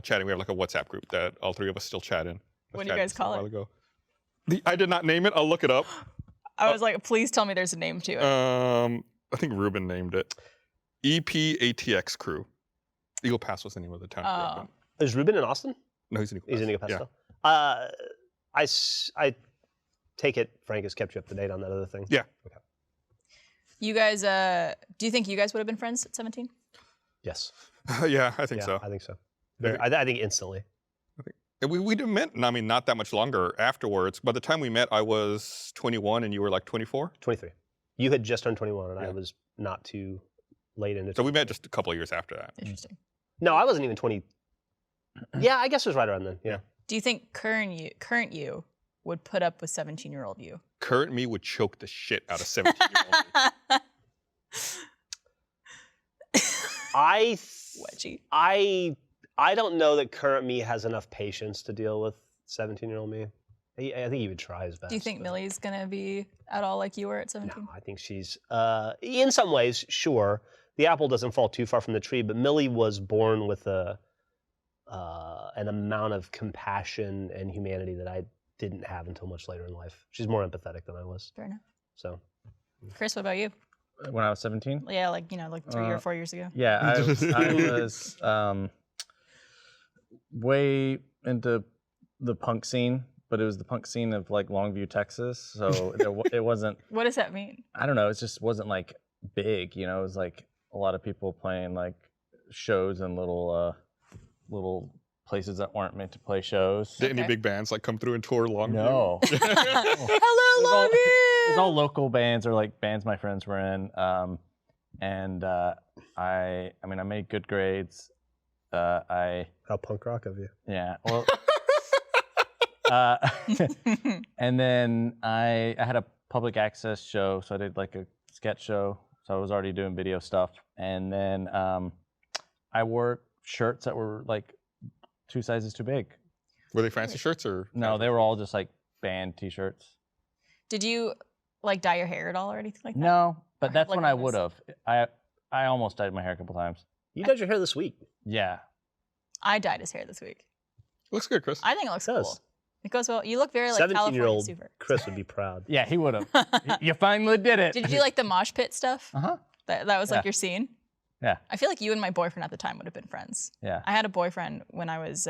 chatting. We have like a WhatsApp group that all 3 of us still chat in. What do you guys call it? I did not name it. I'll look it up. I was like, please tell me there's a name to it. I think Ruben named it. EPATX Crew. Eagle Pass was the name of the town. Oh. Is Ruben in Austin? No, he's in Eagle Pass. He's in Eagle Pass Yeah. still. I take it Frank has kept you up to date on that other thing. Yeah. Okay. You guys, do you think you guys would have been friends at 17? Yes. Yeah, I think Yeah, so. I think so. I think instantly. And we met, I mean, not that much longer afterwards. By the time we met, I was 21 and you were like 24. 23. You had just turned 21, and I Yeah. was not too late into. So we met just a couple of years after that. Interesting. No, I wasn't even 20. Yeah, I guess it was right around then. Yeah. Do you think current you would put up with 17-year-old you? Current me would choke the shit out of 17-year-old me. Wedgie. I don't know that current me has enough patience to deal with 17-year-old me. I think he would try his best. Do you think but- Millie's gonna be at all like you were at 17? No, I think she's, in some ways, sure. The apple doesn't fall too far from the tree, but Millie was born with an amount of compassion and humanity that I didn't have until much later in life. She's more empathetic than I was. Fair enough. So, Chris, what about you? when I was 17, Yeah, like 3 or 4 years ago. yeah, I was way into the punk scene, but it was the punk scene of like Longview, Texas. So it wasn't. What does that mean? I don't know. It just wasn't like big. You know, it was like a lot of people playing like shows in little places that weren't meant to play shows. Did any Okay. big bands like come through and tour Longview? No. Hello, It was Longview! all local bands or like bands my friends were in. And I made good grades. how punk rock of you. Yeah. Well, and then I had a public access show, so I did like a sketch show. So I was already doing video stuff, and then I wore shirts that were like 2 sizes too big. Were they fancy shirts or? No, they were all just like band T-shirts. Did you like dye your hair at all or anything like that? No, but Or that's like when I on this? would have. I almost dyed my hair a couple times. You dyed your hair this week. Yeah. I dyed his hair this week. Looks good, Chris. I think it looks It does. cool. It goes well. You look very like California 17-year-old super. Chris would be proud. Yeah, he would have. You finally did it. Did you do like the mosh pit stuff? Uh-huh. That was like Yeah. your scene? Yeah. I feel like you and my boyfriend at the time would have been friends. Yeah. I had a boyfriend when I was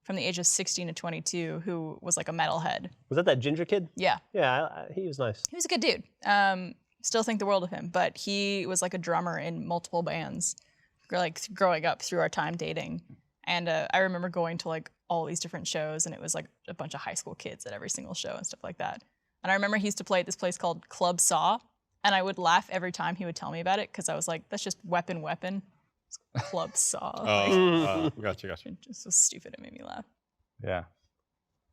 from the age of 16 to 22 who was like a metalhead. Was that ginger kid? Yeah. Yeah, he was nice. He was a good dude. Still think the world of him, but he was like a drummer in multiple bands, like growing up through our time dating. And I remember going to like all these different shows, and it was like a bunch of high school kids at every single show and stuff like that. And I remember he used to play at this place called Club Saw, and I would laugh every time he would tell me about it because I was like, that's just weapon. It's Club Saw. Oh, gotcha. It just was stupid. It made me laugh. Yeah.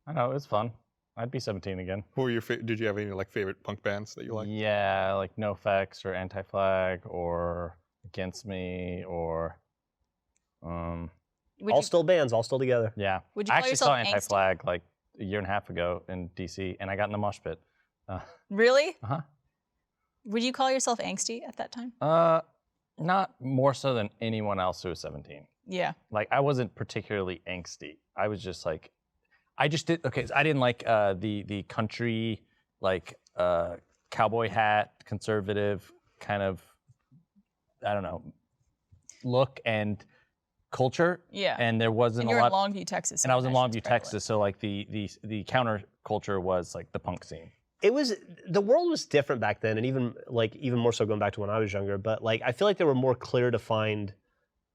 I know, it was fun. I'd be 17 again. Who were your did you have any like favorite punk bands that you liked? Yeah, like NoFX or Anti-Flag or Against Me or Would All you, still bands, all still together. yeah. Would you I call actually saw yourself angsty? Anti-Flag like a year and a half ago in DC, and I got in the mosh pit. really? Uh-huh. Would you call yourself angsty at that time? Not more so than anyone else who was 17. Yeah. Like, I wasn't particularly angsty. I was just like, I just did, okay, so I didn't like the country, like, cowboy hat, conservative kind of, I don't know, look and culture. Yeah. And there wasn't And a you're lot. in Longview, Texas. And I was in imagine Longview, it's prevalent. Texas, so like the counterculture was like the punk scene. The world was different back then, and even more so going back to when I was younger. But like, I feel like there were more clear defined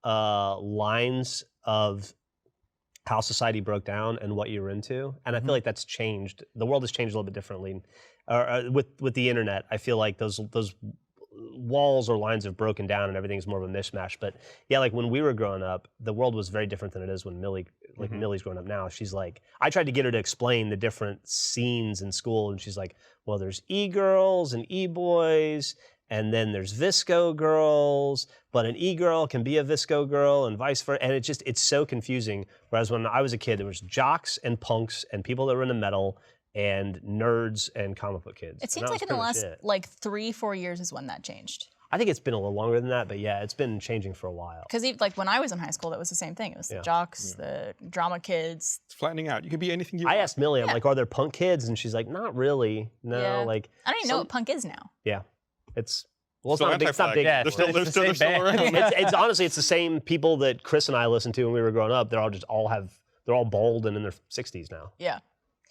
lines of how society broke down and what you were into, and I feel like that's changed. The world has changed a little bit differently. With the internet, I feel like those walls or lines have broken down and everything's more of a mishmash. But yeah, like when we were growing up, the world was very different than it is when Millie's growing up now. She's like, I tried to get her to explain the different scenes in school, and she's like, well, there's e-girls and e-boys, and then there's visco girls, but an e-girl can be a visco girl and vice versa. And it's so confusing. Whereas when I was a kid, there was jocks and punks and people that were into metal and nerds and comic book kids. It seems like in the last like 3-4 years is when that changed. I think it's been a little longer than that, but yeah, it's been changing for a while. Because like when I was in high school, that was the same thing. It was the jocks, the drama kids. It's flattening out. You can be anything you I want. asked Millie, I'm like, are there punk kids? And she's like, not really. No, Yeah. like I don't even know what punk is now. yeah, it's well, it's So not big. It's not Anti-Flag, big. Yeah, They're still, It's they're the still, same they're still band. around. It's honestly, it's the same people that Chris and I listened to when we were growing up. They're all bald and in their 60s now. Yeah.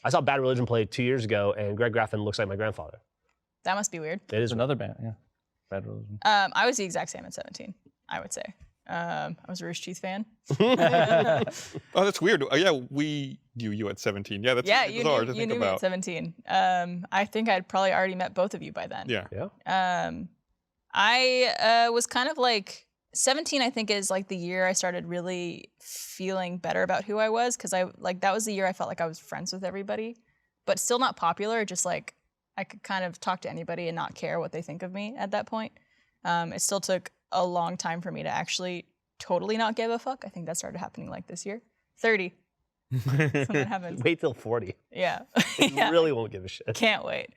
I saw Bad Religion play 2 years ago, and Greg Graffin looks like my grandfather. That must be weird. It is It's another band, yeah. Bad Religion. I was the exact same at 17, I would say. I was a Rooster Teeth fan. Oh, that's weird. Oh, yeah, we knew you at 17. Yeah, that's Yeah, really you bizarre knew, to you think knew me at about. 17. I think I'd probably already met both of you by then. Yeah. Yeah. I was kind of like 17. I think is like the year I started really feeling better about who I was, because that was the year I felt like I was friends with everybody, but still not popular. Just like I could kind of talk to anybody and not care what they think of me at that point. It still took a long time for me to actually totally not give a fuck. I think that started happening like this year. 30. That's when that happens. Wait till 40. Yeah. You Yeah. really won't give a shit. Can't wait.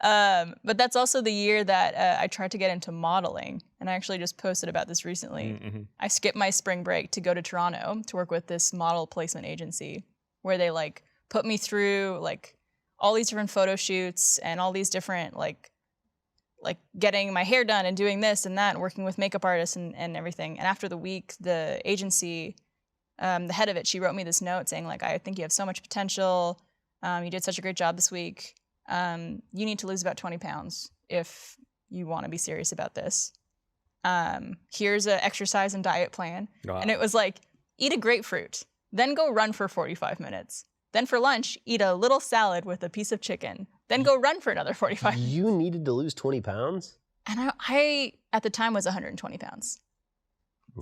But that's also the year that I tried to get into modeling. And I actually just posted about this recently. Mm-hmm. I skipped my spring break to go to Toronto to work with this model placement agency where they like put me through like all these different photo shoots and all these different like getting my hair done and doing this and that and working with makeup artists and everything. And after the week, the agency, the head of it, she wrote me this note saying like, I think you have so much potential. You did such a great job this week. You need to lose about 20 pounds if you want to be serious about this. Here's an exercise and diet plan. Wow. And it was like, eat a grapefruit, then go run for 45 minutes. Then for lunch, eat a little salad with a piece of chicken. Then go run for another 45 minutes. You needed to lose 20 pounds? And I at the time was 120 pounds.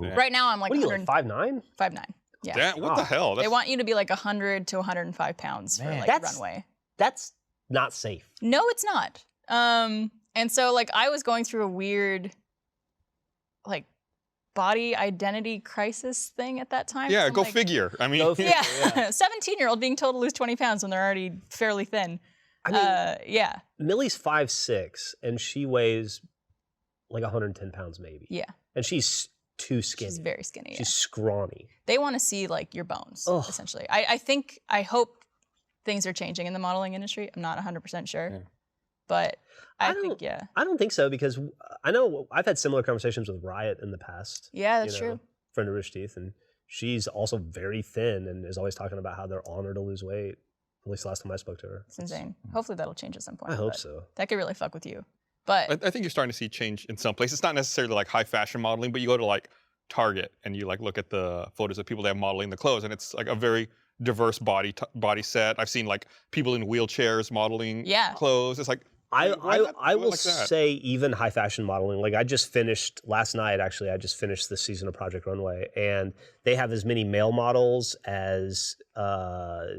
Yeah. Right now I'm like What are you, like 5'9"? 5'9". Yeah. Damn, what the hell? They want you to be like 100 to 105 pounds for Man. like That's- runway. That's not safe. No, it's not. And so like I was going through a weird like body identity crisis thing at that time. Yeah, So I'm go like, figure. I mean, Go figure. Yeah, 17-year-old being told to lose 20 pounds when they're already fairly thin. I mean, Yeah, Millie's 5'6", and she weighs like 110 pounds maybe. yeah. And she's too skinny. She's very skinny. She's Yeah. scrawny. They want to see like your bones, Ugh. essentially. I hope things are changing in the modeling industry. I'm not 100% sure. Yeah. But I don't- think, yeah. I don't think so because I know I've had similar conversations with Riot in the past. Yeah, that's you know, true. Friend of Rooster Teeth, and she's also very thin and is always talking about how they're honored to lose weight. At least last time I spoke to her. It's insane. Hopefully that'll change at some point. I hope but so. That could really fuck with you. But I think you're starting to see change in some places. It's not necessarily like high fashion modeling, but you go to like Target and you like look at the photos of people that have modeling the clothes, and it's like a very diverse body set. I've seen like people in wheelchairs modeling Yeah. clothes. It's like I why not I do it will like that? say even high fashion modeling. Like I just finished last night. Actually, I just finished this season of Project Runway, and they have as many male models as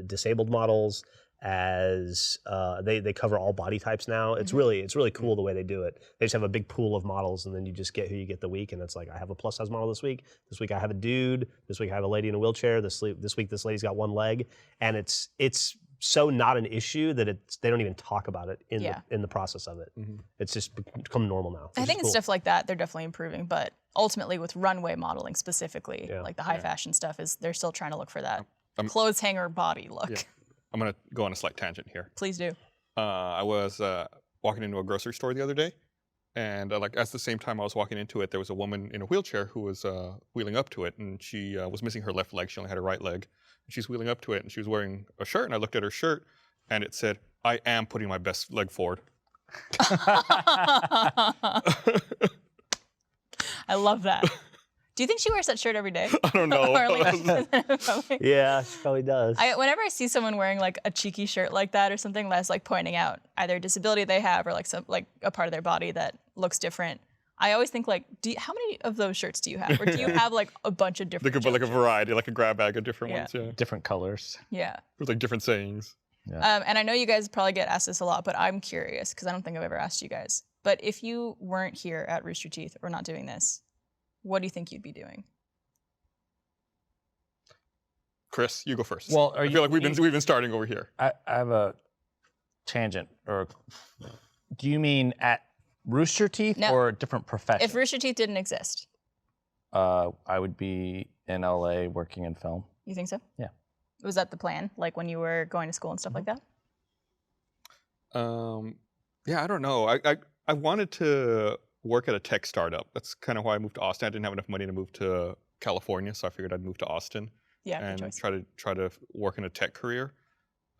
disabled models as they cover all body types now. It's really cool the way they do it. They just have a big pool of models, and then you just get who you get the week. And it's like I have a plus size model this week. This week I have a dude. This week I have a lady in a wheelchair. This week this lady's got one leg, and it's so not an issue that they don't even talk about it in the process of it. It's just become normal now. I which think is it's cool. stuff like that they're definitely improving. But ultimately with runway modeling specifically, Yeah. like the high fashion stuff, is they're still trying to look for that I'm- clothes hanger body look. Yeah. I'm gonna go on a slight tangent here. Please do. I was walking into a grocery store the other day, and like at the same time I was walking into it, there was a woman in a wheelchair who was wheeling up to it, and she was missing her left leg. She only had her right leg. And she's wheeling up to it, and she was wearing a shirt, and I looked at her shirt, and it said, "I am putting my best leg forward." I love that. Do you think she wears that shirt every day? I don't know. Or, like, Yeah, she probably does. whenever I see someone wearing like a cheeky shirt like that or something that's like pointing out either a disability they have or like some like a part of their body that looks different, I always think like, how many of those shirts do you have? Or do you have like a bunch of different? like a variety, like a grab bag of different Yeah. ones, yeah, Different colors. Yeah. with like different sayings. And I know you guys probably get asked this a lot, but I'm curious because I don't think I've ever asked you guys. But if you weren't here at Rooster Teeth or not doing this, what do you think you'd be doing? Chris, you go first. Well, I feel like we've been starting over here. I have a tangent. Or do you mean at Rooster Teeth No. or a different profession? If Rooster Teeth didn't exist, I would be in LA working in film. you think so? Yeah. Was that the plan? Like when you were going to school and stuff like that? Yeah, I don't know. I wanted to work at a tech startup. That's kind of why I moved to Austin. I didn't have enough money to move to California, so I figured I'd move to Austin Yeah, good and choice. try to work in a tech career.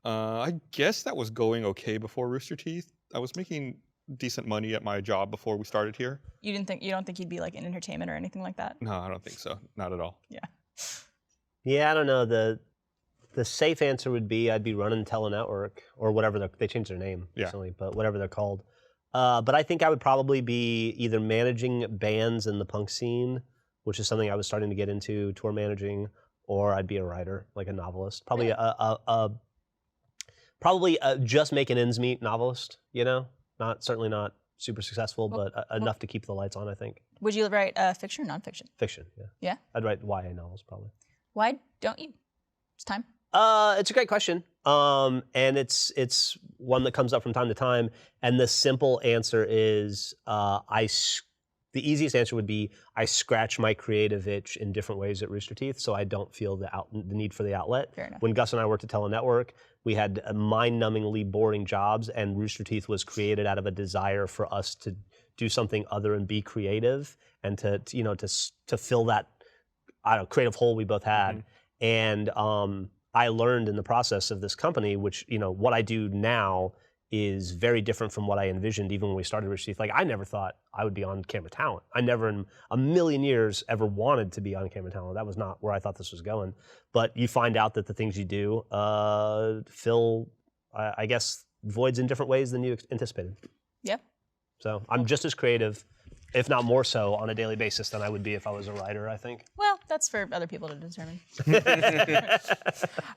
I guess that was going okay before Rooster Teeth. I was making decent money at my job before we started here. You don't think you'd be like in entertainment or anything like that? No, I don't think so. Not at all. Yeah. Yeah, I don't know. The safe answer would be I'd be running Telenetwork or whatever they changed their name recently, but whatever they're called. But I think I would probably be either managing bands in the punk scene, which is something I was starting to get into, tour managing, or I'd be a writer, like a novelist. Probably a just making ends meet novelist. You know, certainly not super successful, but enough to keep the lights on. I think. Would you write fiction or nonfiction? Fiction. Yeah. Yeah? I'd write YA novels probably. Why don't you? It's time. It's a great question, and it's one that comes up from time to time. And the simple answer is, the easiest answer would be I scratch my creative itch in different ways at Rooster Teeth, so I don't feel the need for the outlet. Fair enough. When Gus and I worked at Telenetwork, we had mind-numbingly boring jobs, and Rooster Teeth was created out of a desire for us to do something other and be creative, and to fill that creative hole we both had. And I learned in the process of this company, which, what I do now is very different from what I envisioned even when we started Rooster Teeth. Like, I never thought I would be on camera talent. I never in a million years ever wanted to be on camera talent. That was not where I thought this was going. But you find out that the things you do fill, I guess, voids in different ways than you anticipated. Yep. So I'm just as creative, if not more so, on a daily basis than I would be if I was a writer, I think. Well, that's for other people to determine. All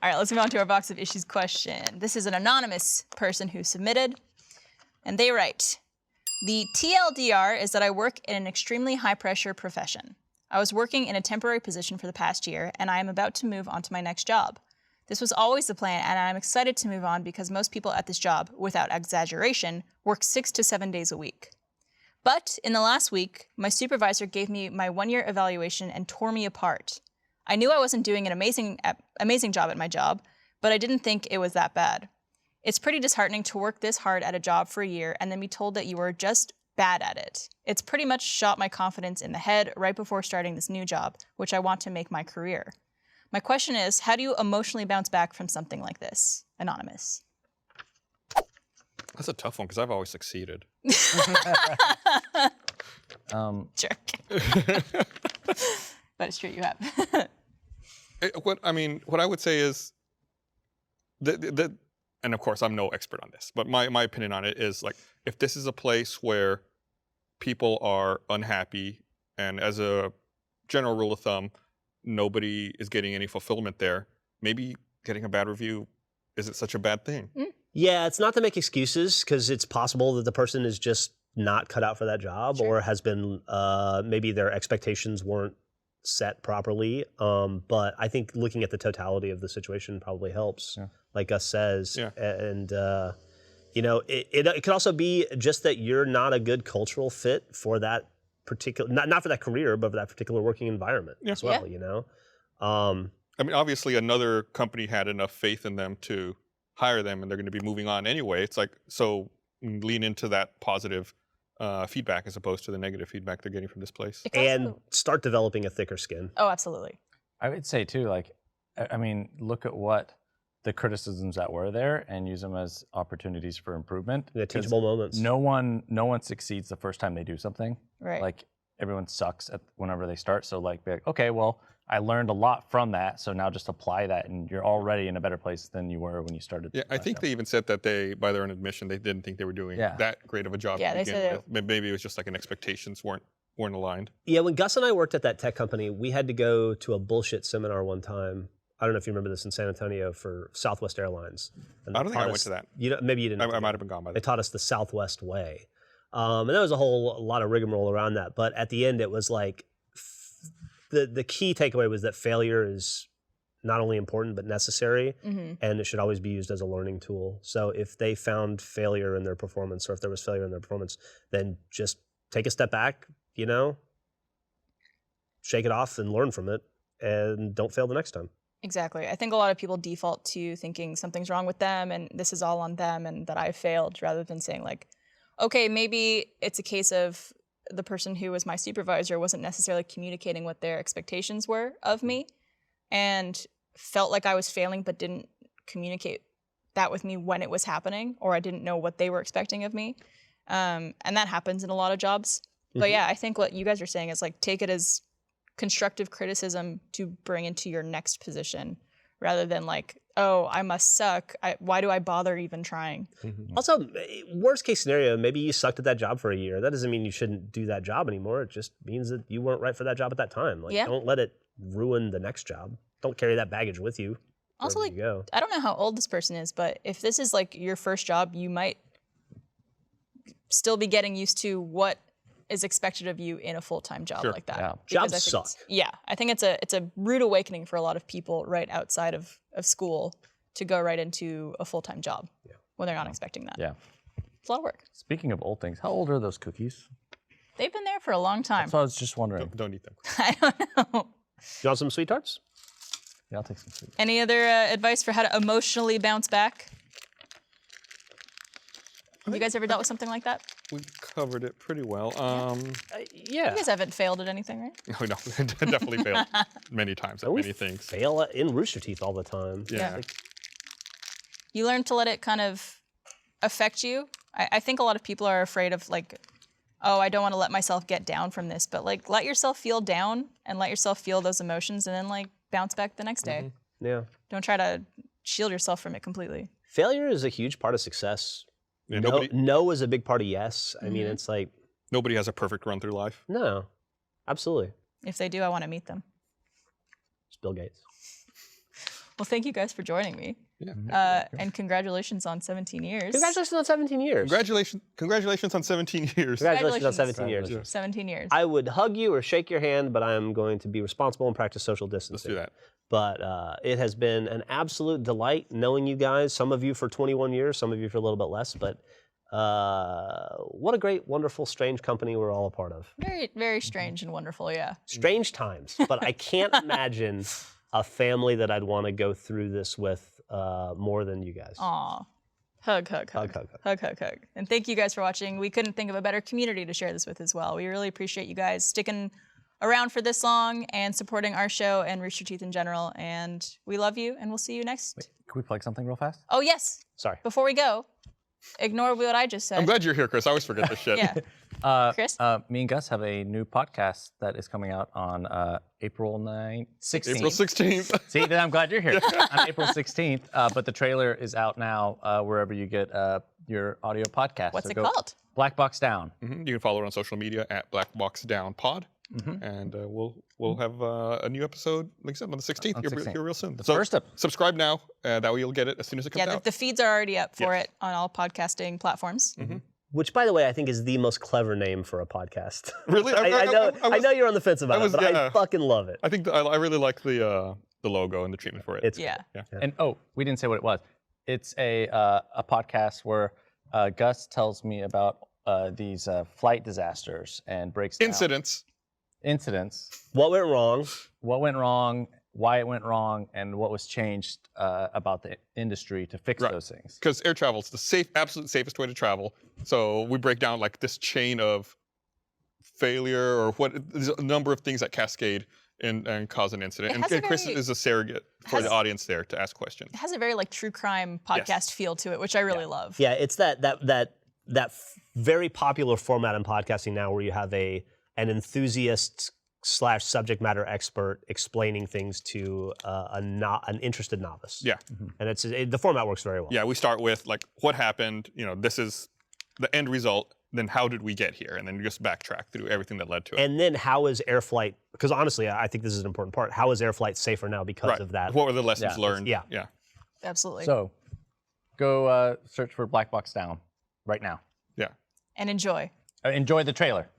right, let's move on to our box of issues question. This is an anonymous person who submitted, and they write, the TLDR is that I work in an extremely high-pressure profession. I was working in a temporary position for the past year, and I am about to move on to my next job. This was always the plan, and I'm excited to move on because most people at this job, without exaggeration, work 6 to 7 days a week. But in the last week, my supervisor gave me my 1-year evaluation and tore me apart. I knew I wasn't doing an amazing job at my job, but I didn't think it was that bad. It's pretty disheartening to work this hard at a job for a year and then be told that you were just bad at it. It's pretty much shot my confidence in the head right before starting this new job, which I want to make my career. My question is, how do you emotionally bounce back from something like this? Anonymous. That's a tough one because I've always succeeded. Jerk. But it's true, you have. What I would say is and of course I'm no expert on this, but my opinion on it is like, if this is a place where people are unhappy, and as a general rule of thumb, nobody is getting any fulfillment there, maybe getting a bad review isn't such a bad thing. Yeah, it's not to make excuses, because it's possible that the person is just not cut out for that job, or has been, maybe their expectations weren't set properly. But I think looking at the totality of the situation probably helps, like Gus says. Yeah. And, it could also be just that you're not a good cultural fit for that particular, not for that career, but for that particular working environment as well, Obviously another company had enough faith in them to hire them, and they're going to be moving on anyway. It's like, so lean into that positive feedback as opposed to the negative feedback they're getting from this place. And start developing a thicker skin. Oh, absolutely. I would say too, look at what the criticisms that were there and use them as opportunities for improvement. The teachable moments. No one succeeds the first time they do something. Right. Like, everyone sucks whenever they start. So be like, okay, well, I learned a lot from that, so now just apply that, and you're already in a better place than you were when you started. Yeah, I think they even said that by their own admission, they didn't think they were doing that great of a job to begin with. Maybe it was just like expectations weren't aligned. Yeah, when Gus and I worked at that tech company, we had to go to a bullshit seminar one time. I don't know if you remember this, in San Antonio for Southwest Airlines. And I don't think I went to that. Maybe you didn't. I might have been gone by then. They taught us the Southwest way. And there was a lot of rigmarole around that. But at the end, it was like, the key takeaway was that failure is not only important, but necessary. And it should always be used as a learning tool. So if they found failure in their performance, or if there was failure in their performance, then just take a step back, shake it off and learn from it, and don't fail the next time. Exactly. I think a lot of people default to thinking something's wrong with them and this is all on them and that I failed, rather than saying like, okay, maybe it's a case of the person who was my supervisor wasn't necessarily communicating what their expectations were of me, and felt like I was failing but didn't communicate that with me when it was happening, or I didn't know what they were expecting of me. And that happens in a lot of jobs. But yeah, I think what you guys are saying is like, take it as constructive criticism to bring into your next position, rather than like, oh, I must suck. Why do I bother even trying? Also, worst case scenario, maybe you sucked at that job for a year. That doesn't mean you shouldn't do that job anymore. It just means that you weren't right for that job at that time. Like, don't let it ruin the next job. Don't carry that baggage with you. Also, like, I don't know how old this person is, but if this is like your first job, you might still be getting used to what is expected of you in a full-time job like that. Yeah. Jobs suck. I think it's a rude awakening for a lot of people right outside of school to go right into a full-time job when they're not expecting that. Yeah. It's a lot of work. Speaking of old things, how old are those cookies? They've been there for a long time. That's what I was just wondering. Don't eat them. I don't know. You want some sweet tarts? Yeah, I'll take some sweet. Any other advice for how to emotionally bounce back? Have you guys ever dealt with something like that? We covered it pretty well. Yeah. You guys haven't failed at anything, right? Oh, no, definitely failed many times at many things. Fail in Rooster Teeth all the time. Yeah. You learn to let it kind of affect you. I think a lot of people are afraid of like, oh, I don't want to let myself get down from this, but like let yourself feel down and let yourself feel those emotions, and then like bounce back the next day. Yeah. Don't try to shield yourself from it completely. Failure is a huge part of success. Yeah, no is a big part of yes. I mean, it's like... Nobody has a perfect run through life. No, absolutely. If they do, I want to meet them. It's Bill Gates. Well, thank you guys for joining me. Yeah. And congratulations on 17 years. Congratulations on 17 years. Congratulations on 17 years. Congratulations on 17 years. 17 years. I would hug you or shake your hand, but I am going to be responsible and practice social distancing. Let's do that. But it has been an absolute delight knowing you guys, some of you for 21 years, some of you for a little bit less, but what a great, wonderful, strange company we're all a part of. Very, very strange and wonderful, yeah. Strange times, but I can't imagine a family that I'd want to go through this with more than you guys. Aw. Hug, hug, hug. Hug, hug, hug. Hug, hug, hug. And thank you guys for watching. We couldn't think of a better community to share this with as well. We really appreciate you guys sticking around for this long and supporting our show and Rooster Teeth in general. And we love you, and we'll see you next. Can we plug something real fast? Oh, yes. Sorry. Before we go, ignore what I just said. I'm glad you're here, Chris. I always forget this shit. Yeah. Chris? Me and Gus have a new podcast that is coming out on April 16th. April 16th. See, then I'm glad you're here. On April 16th, but the trailer is out now wherever you get your audio podcast. What's So it go called? Black Box Down. You can follow it on social media at BlackBoxDownPod. And we'll have a new episode, like I said, on the 16th. On You're 16th. here real soon. The So first up. subscribe now. That way you'll get it as soon as it comes Yeah, out. the feeds are already up for Yes. it on all podcasting platforms. Which, by the way, I think is the most clever name for a podcast. Really? I know you're on the fence about it, but I fucking love it. I think I really like the logo and the treatment for it. It's Yeah. And we didn't say what it was. It's a podcast where Gus tells me about these flight disasters and breaks down incidents, what went wrong. what went wrong, why it went wrong, and what was changed about the industry to fix Right. those things. Because air travel is the absolute safest way to travel. So we break down like this chain of failure or there's a number of things that cascade and cause an incident. It has a And Chris very- is a surrogate for has- the audience there to ask questions. It has a very like true crime podcast feel to it, which I really love. Yeah, it's that very popular format in podcasting now, where you have an enthusiast / subject matter expert explaining things to an interested novice. Yeah. And the format works very well. Yeah, we start with like what happened, this is the end result, then how did we get here? And then just backtrack through everything that led to it. And then how is air flight, because honestly, I think this is an important part, how is air flight safer now because of that? What were the lessons learned? Yeah. Yeah. Absolutely. So go search for Black Box Down right now. Yeah. And enjoy. Enjoy the trailer.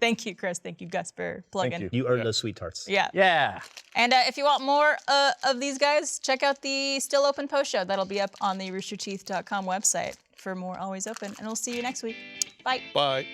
Thank you, Chris. Thank you, Gus, for plugging. Thank You earned those sweet tarts. Yeah. Yeah. And if you want more of these guys, check out the Still Open post show. That'll be up on the roosterteeth.com website for more Always Open. And we'll see you next week. Bye. Bye.